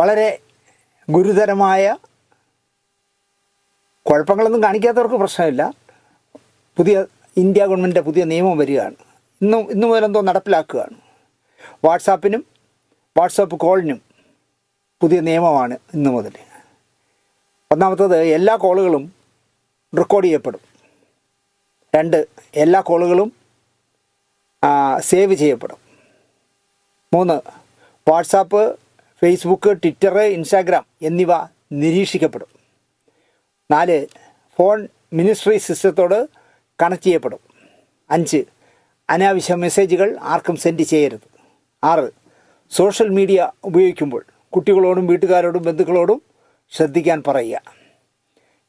വളരെ ഗുരുതരമായ കുഴപ്പങ്ങളൊന്നും കാണിക്കാത്തവർക്ക് പ്രശ്നമില്ല. ഇന്ത്യ ഗവൺമെൻറ്റിൻ്റെ പുതിയ നിയമം വരികയാണ്. ഇന്നു മുതലെന്തോ നടപ്പിലാക്കുകയാണ്. വാട്സാപ്പിനും വാട്സാപ്പ് കോളിനും പുതിയ നിയമമാണ് ഇന്നു മുതൽ. ഒന്നാമത്തത്, എല്ലാ കോളുകളും റെക്കോർഡ് ചെയ്യപ്പെടും. 2, എല്ലാ കോളുകളും സേവ് ചെയ്യപ്പെടും. 3, വാട്സാപ്പ്, ഫേസ്ബുക്ക്, ട്വിറ്റർ, ഇൻസ്റ്റാഗ്രാം എന്നിവ നിരീക്ഷിക്കപ്പെടും. 4, ഫോൺ മിനിസ്ട്രി സിസ്റ്റത്തോട് കണക്ട് ചെയ്യപ്പെടും. 5, അനാവശ്യ മെസ്സേജുകൾ ആർക്കും സെൻഡ് ചെയ്യരുത്. 6, സോഷ്യൽ മീഡിയ ഉപയോഗിക്കുമ്പോൾ കുട്ടികളോടും വീട്ടുകാരോടും ബന്ധുക്കളോടും ശ്രദ്ധിക്കാൻ പറയുക.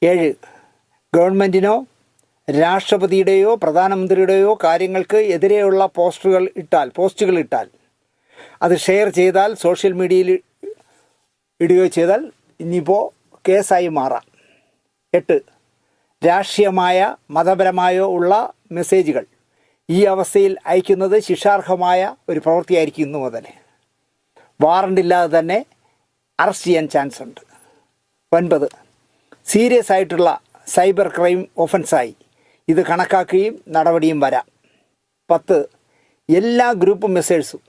7, ഗവൺമെൻറ്റിനോ രാഷ്ട്രപതിയുടെയോ പ്രധാനമന്ത്രിയുടെയോ കാര്യങ്ങൾക്ക് എതിരെയുള്ള പോസ്റ്റുകൾ ഇട്ടാൽ അത് ഷെയർ ചെയ്താൽ, സോഷ്യൽ മീഡിയയിൽ ഇടുകയോ ചെയ്താൽ ഇനിയിപ്പോൾ കേസായി മാറാം. 8, രാഷ്ട്രീയമായ മതപരമായോ ഉള്ള മെസ്സേജുകൾ ഈ അവസ്ഥയിൽ അയക്കുന്നത് ശിക്ഷാർഹമായ ഒരു പ്രവൃത്തിയായിരിക്കും ഇന്നു മുതൽ. വാറണ്ടില്ലാതെ തന്നെ അറസ്റ്റ് ചെയ്യാൻ ചാൻസ് ഉണ്ട്. 9, സീരിയസ് ആയിട്ടുള്ള സൈബർ ക്രൈം ഒഫൻസായി ഇത് കണക്കാക്കുകയും നടപടിയും വരാം. 10, എല്ലാ ഗ്രൂപ്പ് മെസ്സേഴ്സും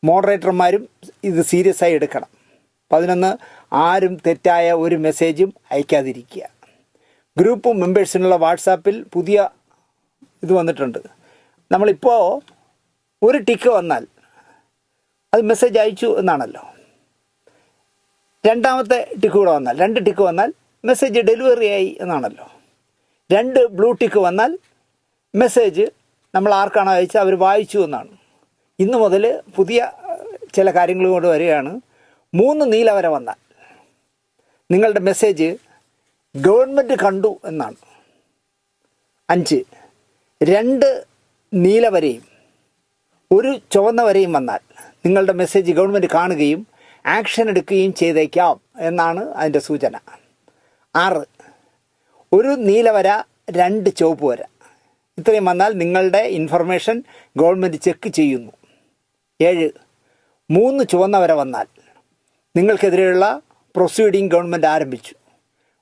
മോഡറേറ്റർമാരും ഇത് സീരിയസ് ആയി എടുക്കണം. 11, ആരും തെറ്റായ ഒരു മെസ്സേജും അയക്കാതിരിക്കുക. ഗ്രൂപ്പ് മെമ്പേഴ്സിനുള്ള വാട്സാപ്പിൽ പുതിയ ഇത് വന്നിട്ടുണ്ട്. നമ്മളിപ്പോൾ ഒരു ടിക്ക് വന്നാൽ അത് മെസ്സേജ് അയച്ചു എന്നാണല്ലോ. രണ്ടാമത്തെ ടിക്ക് കൂടെ വന്നാൽ, 2 ടിക്ക് വന്നാൽ മെസ്സേജ് ഡെലിവറി ആയി എന്നാണല്ലോ. 2 ബ്ലൂ ടിക്ക് വന്നാൽ മെസ്സേജ് നമ്മൾ ആർക്കാണോ അയച്ചത് അവർ വായിച്ചു എന്നാണ്. ഇന്നു മുതൽ പുതിയ ചില കാര്യങ്ങൾ കൊണ്ട് വരികയാണ്. 3 നീല വര വന്നാൽ നിങ്ങളുടെ മെസ്സേജ് ഗവൺമെൻറ് കണ്ടു എന്നാണ്. 5, 2 നീല വരയും 1 ചുവന്ന വരയും വന്നാൽ നിങ്ങളുടെ മെസ്സേജ് ഗവൺമെൻറ് കാണുകയും ആക്ഷൻ എടുക്കുകയും ചെയ്തേക്കാം എന്നാണ് അതിൻ്റെ സൂചന. 6, 1 നീല വര 2 ചുവപ്പ് വര ഇത്രയും വന്നാൽ നിങ്ങളുടെ ഇൻഫർമേഷൻ ഗവൺമെൻറ് ചെക്ക് ചെയ്യുന്നു. 7, 3 ചുവന്ന വര വന്നാൽ നിങ്ങൾക്കെതിരെയുള്ള പ്രൊസീഡിംഗ് ഗവൺമെൻറ് ആരംഭിച്ചു.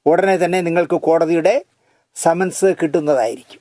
ഉടനെ തന്നെ നിങ്ങൾക്ക് കോടതിയുടെ സമൻസ് കിട്ടുന്നതായിരിക്കും.